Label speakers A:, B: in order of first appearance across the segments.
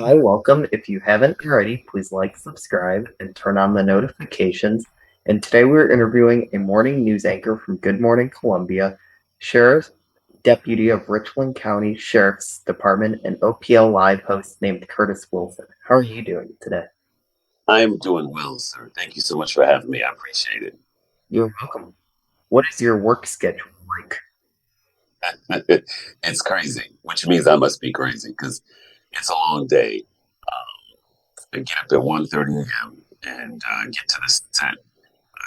A: Hi, welcome. If you haven't already, please like, subscribe, and turn on the notifications. And today we're interviewing a morning news anchor from Good Morning Columbia, Sheriff Deputy of Richland County Sheriff's Department, and OPL Live host named Curtis Wilson. How are you doing today?
B: I'm doing well, sir. Thank you so much for having me. I appreciate
A: You're welcome. What is your work schedule like?
B: it. It's crazy, which means I must be crazy because it's a long day. I get up at 1:30 a.m. and get to the set,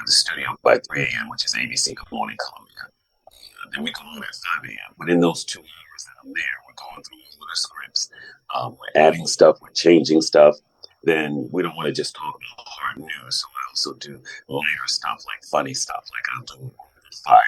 B: the studio by 3 a.m., which is ABC Good Morning Columbia. Then we go on at 5 a.m. But in those 2 hours that I'm there, we're going through all of the scripts. We're adding stuff, we're changing stuff. Then we don't want to just talk about hard news. So I also do lighter stuff, like funny stuff, like I'll do fire.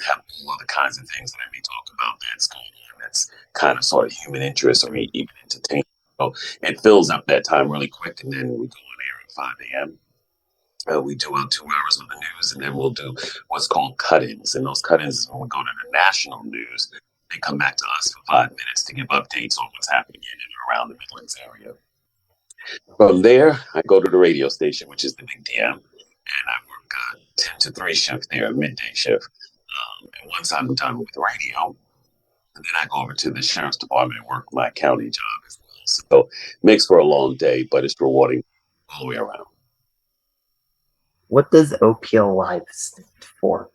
B: Have all other kinds of things that I may talk about that's going on that's kind of sort of human interest or even entertainment. So it fills up that time really quick, and then we go on air at 5 a.m. We do our 2 hours of the news, and then we'll do what's called cut-ins. And those cut-ins is when we go to the national news. They come back to us for 5 minutes to give updates on what's happening in and around the Midlands area. From there, I go to the radio station, which is the Big DM, and I work 10 to 3 shift there, a midday shift. And once I'm done with radio, and then I go over to the sheriff's department and work my county job as well. So makes for a long day, but it's rewarding all the way around.
A: What does OPL Live stand for?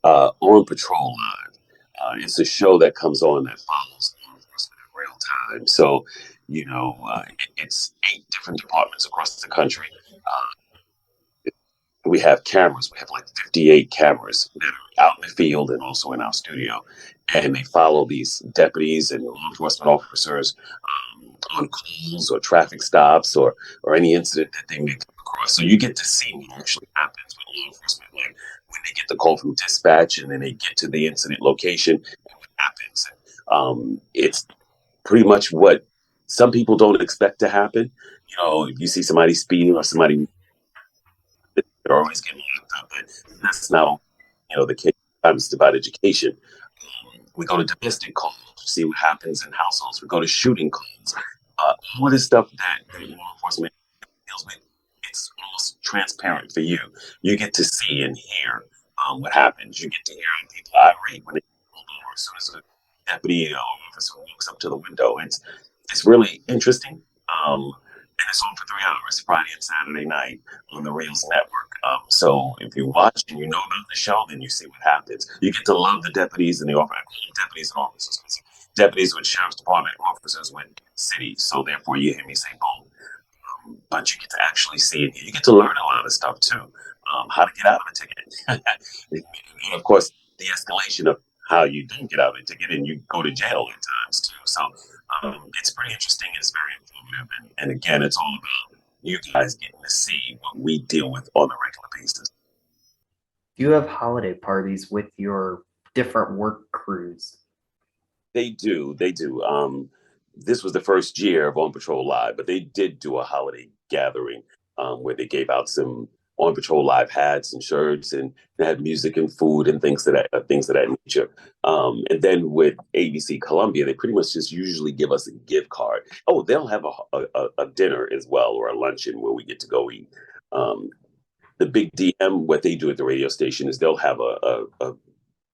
B: On Patrol Live. It's a show that comes on that follows law enforcement in real time. So, it's 8 different departments across the country. We have cameras. We have like 58 cameras that are out in the field and also in our studio. And they follow these deputies and law enforcement officers on calls or traffic stops or any incident that they may come across. So you get to see what actually happens with law enforcement, like when they get the call from dispatch and then they get to the incident location and what happens. It's pretty much what some people don't expect to happen. If you see somebody speeding or somebody, they're always getting locked up, but that's not the case. It's about education. We go to domestic calls to see what happens in households. We go to shooting calls. All this stuff that law enforcement deals with, it's almost transparent for you. You get to see and hear what happens. You get to hear people irate when they pull over as soon as a deputy or officer walks up to the window. It's really interesting. And it's on for 3 hours, Friday and Saturday night on the Reels Network. So if you watch and you know about the show, then you see what happens. You get to love the deputies and the deputies and officers. Deputies with sheriff's department, officers with city. So therefore, you hear me say both. But you get to actually see it. You get to learn a lot of stuff too. How to get out of a ticket, and of course, the escalation of how you don't get out of a ticket and you go to jail at times too. So it's pretty interesting. It's very informative, and again, it's all about you guys getting to see what we deal with on a regular basis.
A: Do you have holiday parties with your different work crews?
B: They do. They do. This was the first year of On Patrol Live, but they did do a holiday gathering where they gave out some On Patrol Live hats and shirts, and they had music and food and things of that nature. And then with ABC Columbia, they pretty much just usually give us a gift card. Oh, they'll have a dinner as well or a luncheon where we get to go eat. Um, the Big DM, what they do at the radio station is they'll have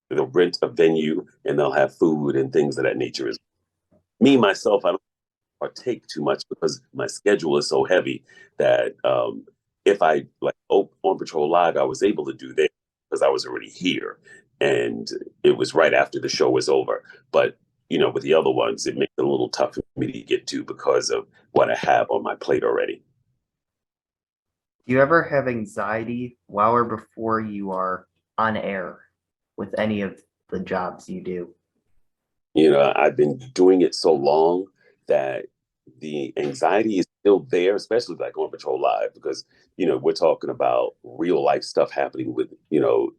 B: they'll rent a venue and they'll have food and things of that nature. As me myself, I don't partake too much because my schedule is so heavy that if I like on Patrol Live, I was able to do that because I was already here, and it was right after the show was over. But with the other ones, it makes it a little tough for me to get to because of what I have on my plate already.
A: Do you ever have anxiety while or before you are on air with any of the jobs you do?
B: I've been doing it so long that the anxiety is still there, especially like on Patrol Live, because we're talking about real life stuff happening with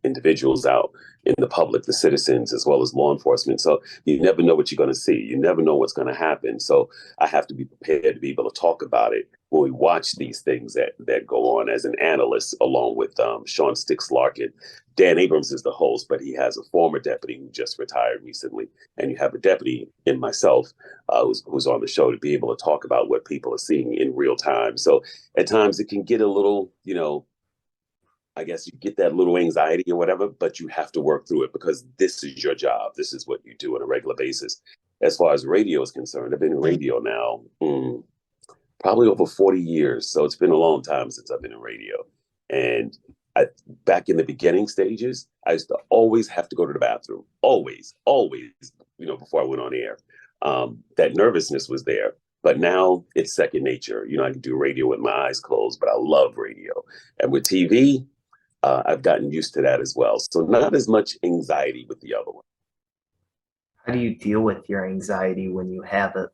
B: individuals out in the public, the citizens as well as law enforcement. So you never know what you're going to see. You never know what's going to happen. So I have to be prepared to be able to talk about it when we watch these things that go on as an analyst, along with Sean Sticks Larkin. Dan Abrams is the host, but he has a former deputy who just retired recently, and you have a deputy in myself who's on the show to be able to talk about what people are seeing in real time. So at times it can get a little, I guess you get that little anxiety or whatever, but you have to work through it because this is your job. This is what you do on a regular basis. As far as radio is concerned, I've been in radio now probably over 40 years. So it's been a long time since I've been in radio. And I, back in the beginning stages, I used to always have to go to the bathroom. Always, always, before I went on air. That nervousness was there. But now it's second nature. I can do radio with my eyes closed, but I love radio. And with TV, I've gotten used to that as well. So not as much anxiety with the other one.
A: How do you deal with your anxiety when you have it?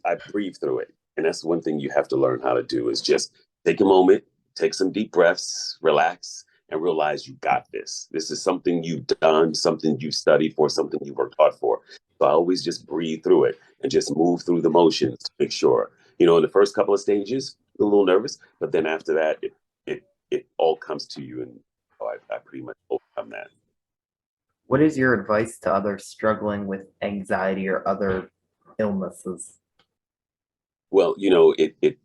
B: I breathe through it. And that's one thing you have to learn how to do is just take a moment, take some deep breaths, relax, and realize you got this. This is something you've done, something you've studied for, something you worked hard for. So I always just breathe through it and just move through the motions to make sure. In the first couple of stages, a little nervous, but then after that, it all comes to you, and I pretty much overcome that.
A: What is your advice to others struggling with anxiety or other illnesses?
B: Well, it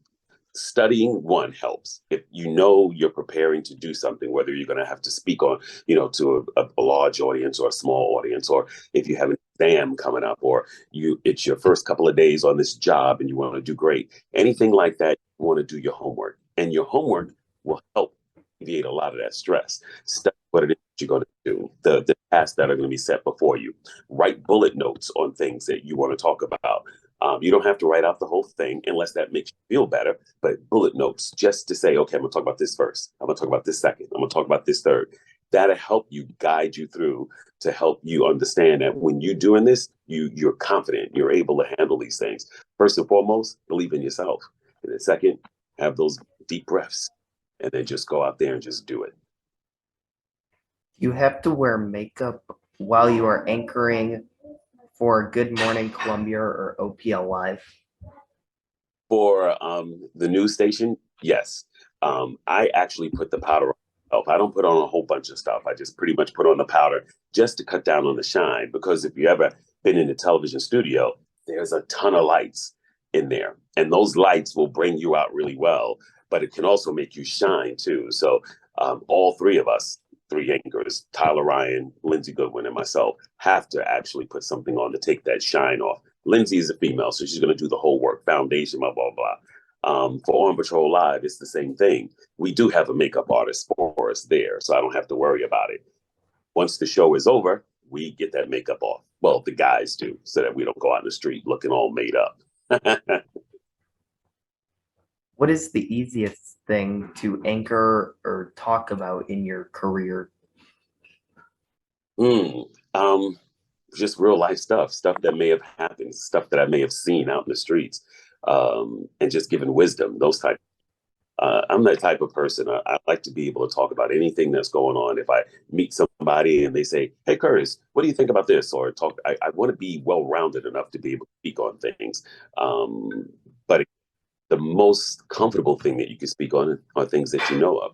B: studying one helps. If you're preparing to do something, whether you're going to have to speak on, to a large audience or a small audience, or if you have an exam coming up, or it's your first couple of days on this job and you want to do great, anything like that, you want to do your homework, and your homework will help alleviate a lot of that stress. Study what it is you're going to do, the tasks that are going to be set before you. Write bullet notes on things that you want to talk about. You don't have to write out the whole thing unless that makes you feel better, but bullet notes just to say, okay, I'm going to talk about this first. I'm going to talk about this second. I'm going to talk about this third. That'll help you guide you through to help you understand that when you're doing this, you're confident. You're able to handle these things. First and foremost, believe in yourself. And then second, have those deep breaths and then just go out there and just do it.
A: You have to wear makeup while you are anchoring for Good Morning Columbia or OPL Live.
B: For the news station, yes. I actually put the powder on myself. I don't put on a whole bunch of stuff. I just pretty much put on the powder just to cut down on the shine. Because if you ever been in a television studio, there's a ton of lights in there. And those lights will bring you out really well, but it can also make you shine too. So all three of us, three anchors, Tyler Ryan, Lindsay Goodwin, and myself, have to actually put something on to take that shine off. Lindsay is a female, so she's going to do the whole work, foundation, blah, blah, blah. For On Patrol Live, it's the same thing. We do have a makeup artist for us there, so I don't have to worry about it. Once the show is over, we get that makeup off. Well, the guys do, so that we don't go out in the street looking all made up.
A: What is the easiest thing to anchor or talk about in your career?
B: Just real life stuff that may have happened, stuff that I may have seen out in the streets, and just giving wisdom, those type. I'm that type of person. I like to be able to talk about anything that's going on. If I meet somebody and they say, "Hey, Curtis, what do you think about this?" or talk, I want to be well-rounded enough to be able to speak on things. But the most comfortable thing that you can speak on are things that you know of.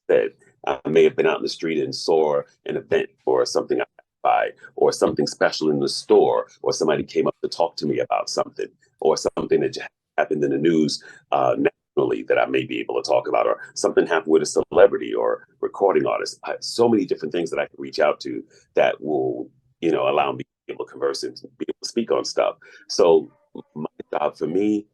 B: That I may have been out in the street and saw an event or something I buy, or something special in the store, or somebody came up to talk to me about something, or something that happened in the news nationally that I may be able to talk about, or something happened with a celebrity or recording artist. So many different things that I can reach out to that will, allow me to be able to converse and be able to speak on stuff. So my job for me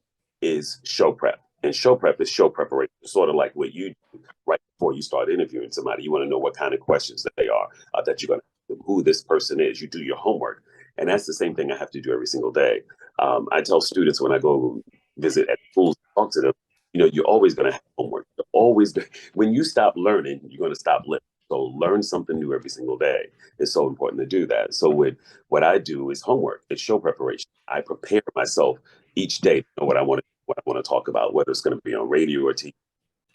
B: is show prep. And show prep is show preparation, sort of like what you do right before you start interviewing somebody. You want to know what kind of questions that they are, that you're going to, who this person is. You do your homework. And that's the same thing I have to do every single day. I tell students when I go visit at schools, talk to them, you're always going to have homework. You're always, when you stop learning, you're going to stop living. So learn something new every single day. It's so important to do that. So what I do is homework. It's show preparation. I prepare myself each day to know what I want to talk about, whether it's going to be on radio or TV.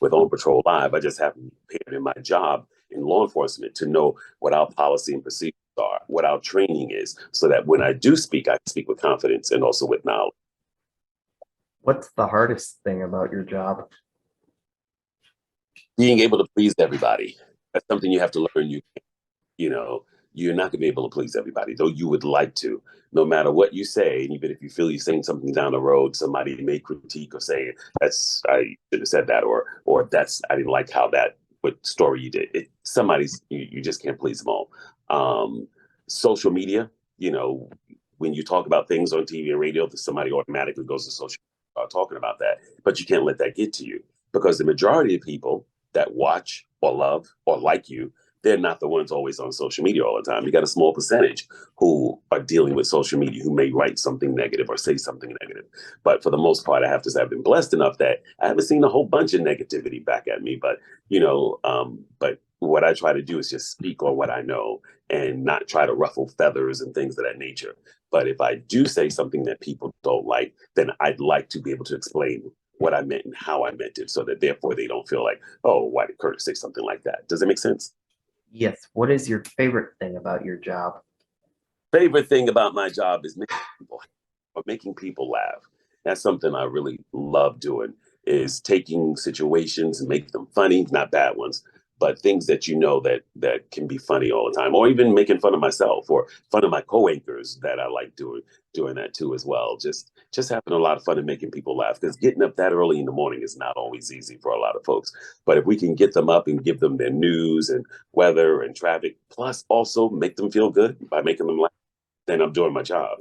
B: With On Patrol Live, I just have prepared in my job in law enforcement to know what our policy and procedures are, what our training is, so that when I do speak, I speak with confidence and also with knowledge.
A: What's the hardest thing about your job?
B: Being able to please everybody. That's something you have to learn. You know, you're not going to be able to please everybody, though you would like to. No matter what you say, and even if you feel you're saying something down the road, somebody may critique or say, "That's I should have said that," or "That's I didn't like how that what story you did." Somebody's you just can't please them all. Um, Social media, you know, when you talk about things on TV and radio, somebody automatically goes to social talking about that, but you can't let that get to you because the majority of people that watch or love or like you, they're not the ones always on social media all the time. You got a small percentage who are dealing with social media who may write something negative or say something negative. But for the most part, I have to say I've been blessed enough that I haven't seen a whole bunch of negativity back at me. But what I try to do is just speak on what I know and not try to ruffle feathers and things of that nature. But if I do say something that people don't like, then I'd like to be able to explain what I meant and how I meant it so that therefore they don't feel like, oh, why did Curtis say something like that? Does it make sense?
A: Yes, what is your favorite thing about your job?
B: Favorite thing about my job is making people laugh. That's something I really love doing is taking situations and make them funny, not bad ones, but things that you know that can be funny all the time, or even making fun of myself or fun of my co-anchors that I like doing that too as well. Just having a lot of fun and making people laugh because getting up that early in the morning is not always easy for a lot of folks. But if we can get them up and give them their news and weather and traffic, plus also make them feel good by making them laugh, then I'm doing my job.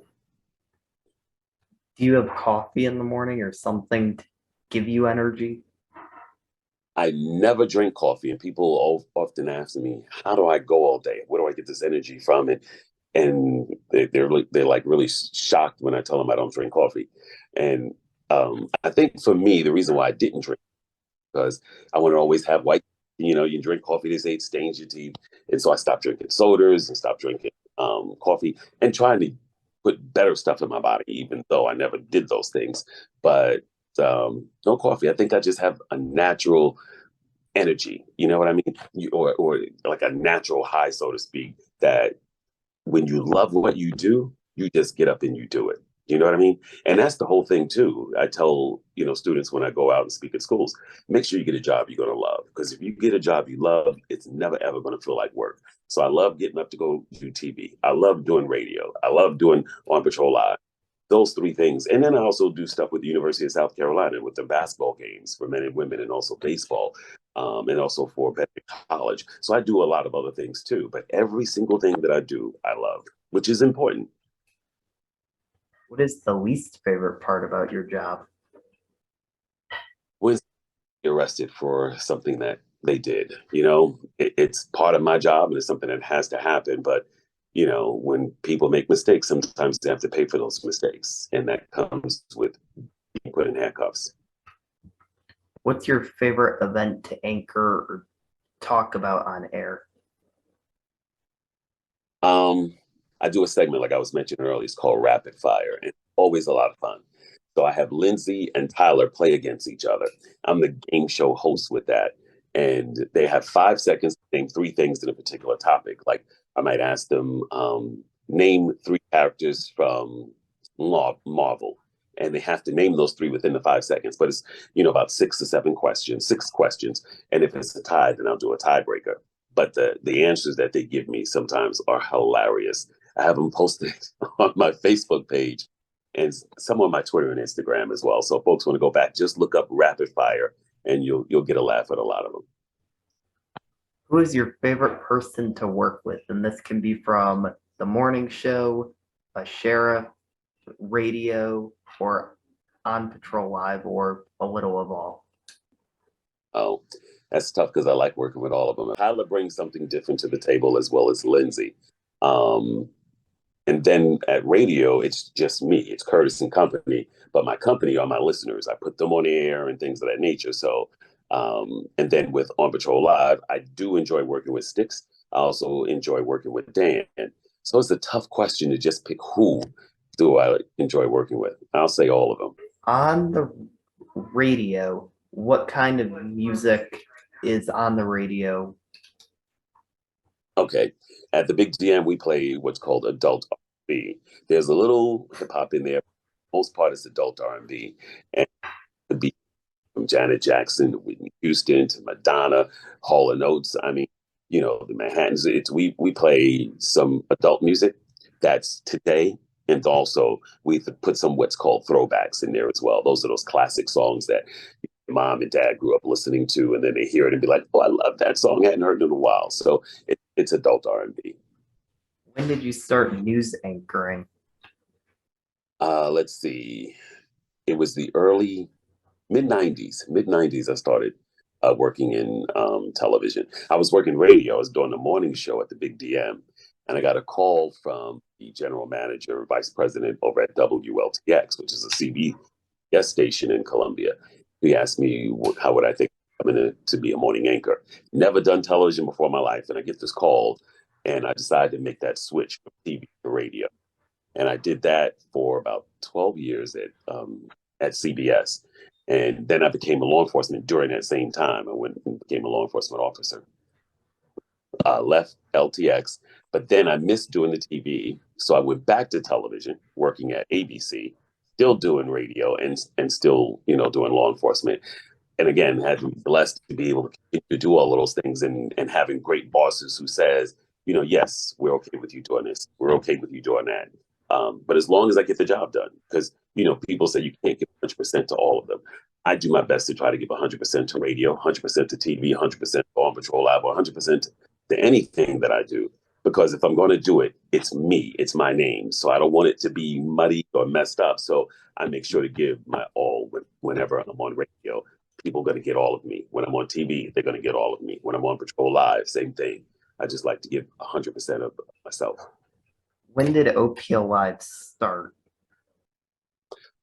A: Do you have coffee in the morning or something to give you energy?
B: I never drink coffee, and people often ask me, "How do I go all day? Where do I get this energy from?" And they're like really shocked when I tell them I don't drink coffee. And I think for me, the reason why I didn't drink because I want to always have white. You know, you drink coffee, they say it stains your teeth, and so I stopped drinking sodas and stopped drinking coffee and trying to put better stuff in my body, even though I never did those things. But no coffee. I think I just have a natural energy. You know what I mean? Or like a natural high, so to speak. That when you love what you do, you just get up and you do it. You know what I mean? And that's the whole thing too. I tell, students when I go out and speak at schools, make sure you get a job you're going to love. Because if you get a job you love, it's never ever going to feel like work. So I love getting up to go do TV. I love doing radio. I love doing On Patrol Live. Those three things. And then I also do stuff with the University of South Carolina with the basketball games for men and women and also baseball. And also for college. So I do a lot of other things too. But every single thing that I do, I love, which is important.
A: What is the least favorite part about your job?
B: When arrested for something that they did, it's part of my job and it's something that has to happen. But when people make mistakes, sometimes they have to pay for those mistakes, and that comes with being put in handcuffs.
A: What's your favorite event to anchor or talk about on air?
B: Um, I do a segment like I was mentioning earlier. It's called Rapid Fire, and always a lot of fun. So I have Lindsay and Tyler play against each other. I'm the game show host with that, and they have 5 seconds to name three things in a particular topic. Like I might ask them, name three characters from Marvel, and they have to name those three within the 5 seconds. But it's about 6 or 7 questions, 6 questions, and if it's a tie, then I'll do a tiebreaker. But the answers that they give me sometimes are hilarious. I have them posted on my Facebook page and some on my Twitter and Instagram as well. So if folks want to go back, just look up Rapid Fire and you'll get a laugh at a lot of them.
A: Who is your favorite person to work with? And this can be from the morning show, a sheriff, radio, or on patrol live, or a little of all.
B: Oh, that's tough because I like working with all of them. Tyler brings something different to the table as well as Lindsay. Um, And then at radio, it's just me. It's Curtis and Company, but my company are my listeners. I put them on the air and things of that nature. So, and then with On Patrol Live, I do enjoy working with Sticks. I also enjoy working with Dan. So it's a tough question to just pick who do I enjoy working with. I'll say all of them.
A: On the radio, what kind of music is on the radio?
B: Okay. At the Big GM, we play what's called adult R&B. There's a little hip hop in there, most part, it's adult R&B, and the beat from Janet Jackson to Whitney Houston to Madonna, Hall and Oates. I mean, the Manhattans. We play some adult music that's today, and also we put some what's called throwbacks in there as well. Those are those classic songs that mom and dad grew up listening to, and then they hear it and be like, "Oh, I love that song. I hadn't heard it in a while." So it's adult R&B.
A: When did you start news anchoring?
B: Let's see. It was the early mid 90s. I started working in television. I was working radio. I was doing the morning show at the Big DM, and I got a call from the general manager, vice president over at WLTX, which is a CBS station in Columbia. He asked me how would I think coming to be a morning anchor. Never done television before in my life, and I get this call, and I decided to make that switch from TV to radio. And I did that for about 12 years at CBS. And then I became a law enforcement during that same time. I went and became a law enforcement officer. Left LTX, but then I missed doing the TV, so I went back to television, working at ABC, still doing radio and still doing law enforcement. And again, had been blessed to be able to continue to do all of those things and having great bosses who says, yes, we're okay with you doing this. We're okay with you doing that. But as long as I get the job done, because, people say you can't give 100% to all of them. I do my best to try to give 100% to radio, 100% to TV, 100% to On Patrol Live, or 100% to anything that I do. Because if I'm going to do it, it's me, it's my name. So I don't want it to be muddy or messed up. So I make sure to give my all whenever I'm on radio. People are going to get all of me. When I'm on TV, they're going to get all of me. When I'm on Patrol Live, same thing. I just like to give 100% of myself.
A: When did OPL Live start?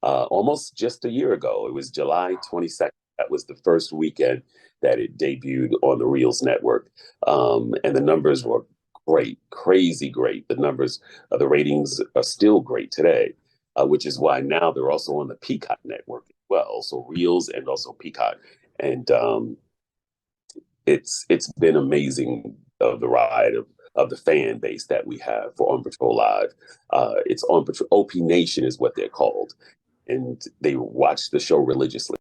B: Almost just a year ago. It was July 22nd. That was the first weekend that it debuted on the Reels network. And the numbers were great, crazy great. The ratings are still great today, which is why now they're also on the Peacock network as well. So Reels and also Peacock. And it's been amazing of the ride of the fan base that we have for On Patrol Live. It's On Patrol, OP Nation is what they're called, and they watch the show religiously.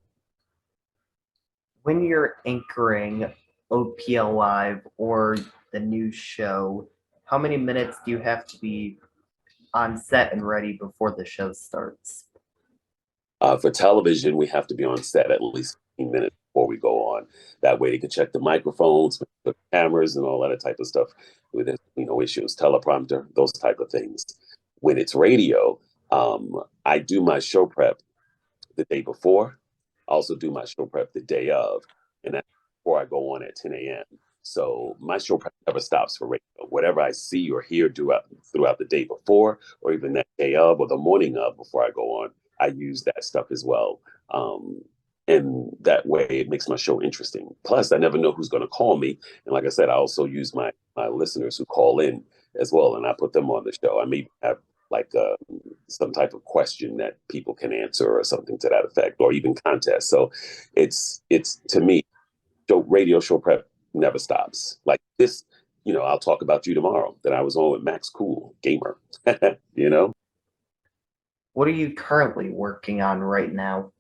A: When you're anchoring OPL Live or the news show, how many minutes do you have to be on set and ready before the show starts?
B: For television, we have to be on set at least 15 minutes before we go on. That way, they can check the microphones, the cameras, and all that type of stuff. With issues, teleprompter, those type of things. When it's radio, I do my show prep the day before. I also do my show prep the day of, and that's before I go on at 10 a.m. So my show prep never stops for radio. Whatever I see or hear throughout the day before, or even that day of, or the morning of before I go on, I use that stuff as well. And that way it makes my show interesting. Plus, I never know who's going to call me. And like I said, I also use my listeners who call in as well, and I put them on the show. I may have like some type of question that people can answer or something to that effect, or even contest. So it's to me, radio show prep never stops. Like this, I'll talk about you tomorrow that I was on with Max Cool Gamer. you know.
A: What are you currently working on right now?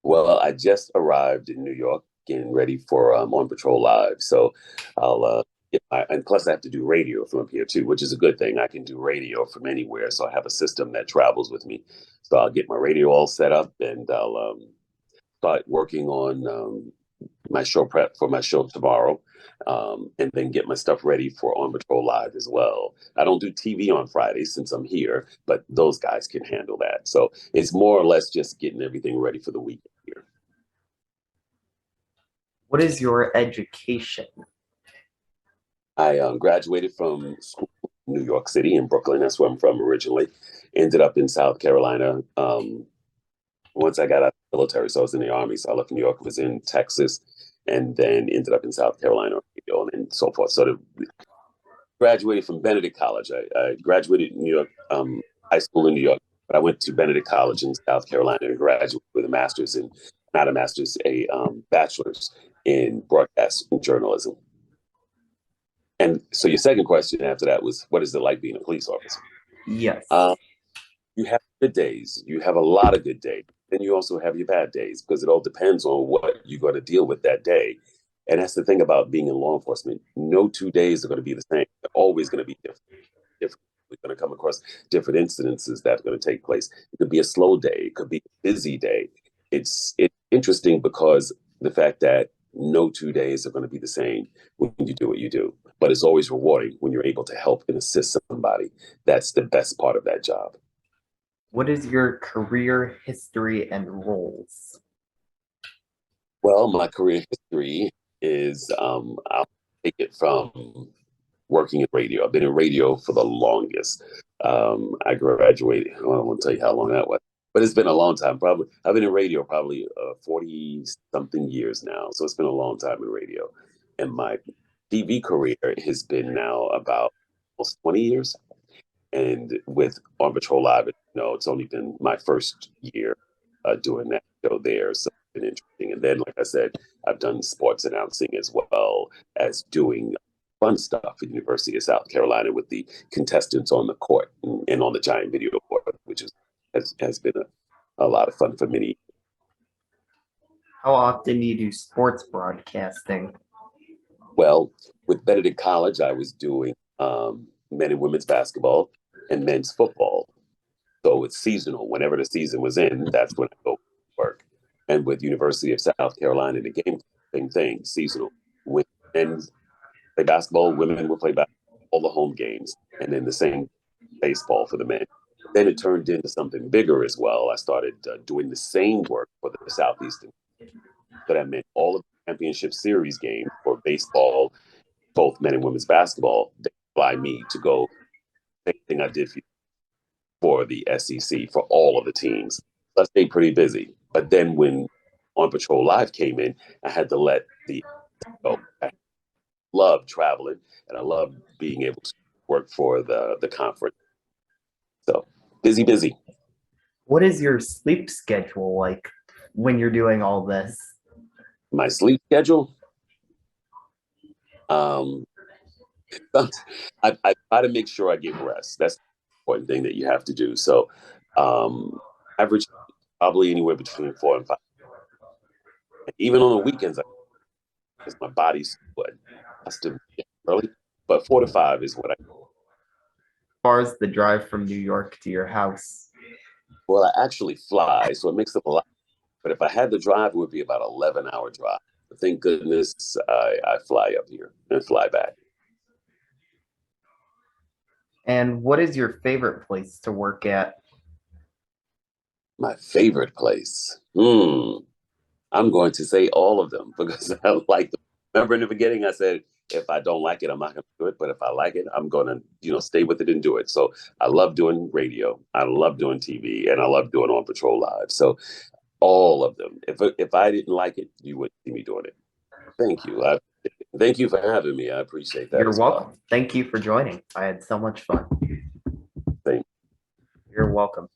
B: Well, I just arrived in New York, getting ready for On Patrol Live. So I'll and plus I have to do radio from up here too, which is a good thing. I can do radio from anywhere, so I have a system that travels with me. So I'll get my radio all set up, and I'll start working on my show prep for my show tomorrow, and then get my stuff ready for On Patrol Live as well. I don't do TV on Fridays since I'm here, but those guys can handle that. So it's more or less just getting everything ready for the weekend here.
A: What is your education?
B: I graduated from school in New York City in Brooklyn. That's where I'm from originally. Ended up in South Carolina. Once I got out of the military, so I was in the Army. So I left New York, was in Texas, and then ended up in South Carolina, and so forth. So graduated from Benedict College. I graduated in New York, high school in New York, but I went to Benedict College in South Carolina and graduated with a master's in, not a master's, a bachelor's in broadcast and journalism. And so your second question after that was, what is it like being a police officer?
A: Yes.
B: You have good days. You have a lot of good days. Then you also have your bad days because it all depends on what you're going to deal with that day. And that's the thing about being in law enforcement. No 2 days are going to be the same. They're always going to be different. We're going to come across different incidences that are going to take place. It could be a slow day. It could be a busy day. It's interesting because the fact that no 2 days are going to be the same when you do what you do. But it's always rewarding when you're able to help and assist somebody. That's the best part of that job.
A: What is your career history and roles?
B: Well, my career history is I'll take it from working in radio. I've been in radio for the longest. I graduated. I don't want to tell you how long that was, but it's been a long time. Probably I've been in radio probably 40 something years now. So it's been a long time in radio. And my TV career has been now about almost 20 years. And with On Patrol Live, it's only been my first year doing that show there. So it's been interesting. And then, like I said, I've done sports announcing as well as doing fun stuff at the University of South Carolina with the contestants on the court and on the giant video board, which has been a lot of fun for many.
A: How often do you do sports broadcasting?
B: Well, with Benedict College, I was doing men and women's basketball and men's football. So it's seasonal. Whenever the season was in, that's when I go to work. And with University of South Carolina, the game, same thing, seasonal. When men play basketball, women will play basketball, all the home games, and then the same baseball for the men. Then it turned into something bigger as well. I started doing the same work for the Southeastern. So that meant all of the championship series games for baseball, both men and women's basketball, they fly me to go. Same thing I did for the SEC for all of the teams. So I stayed pretty busy. But then when On Patrol Live came in, I had to let the go. I love traveling and I love being able to work for the conference. So busy, busy.
A: What is your sleep schedule like when you're doing all this?
B: My sleep schedule, um, I try to make sure I get rest. That's the important thing that you have to do. So average probably anywhere between 4 and 5. And even on the weekends, because my body's what has to be early, but 4 to 5 is what I.
A: As far as the drive from New York to your house?
B: Well, I actually fly, so it makes up a lot. But if I had to drive, it would be about 11-hour drive. But thank goodness I fly up here and fly back.
A: And what is your favorite place to work at?
B: My favorite place. I'm going to say all of them because I like them. Remember in the beginning, I said if I don't like it, I'm not going to do it. But if I like it, I'm going to, stay with it and do it. So I love doing radio. I love doing TV, and I love doing On Patrol Live. So all of them. If I didn't like it, you wouldn't see me doing it. Thank you. Thank you for having me. I appreciate that
A: You're
B: as well.
A: welcome. Thank you for joining. I had so much fun.
B: Thank
A: You're welcome.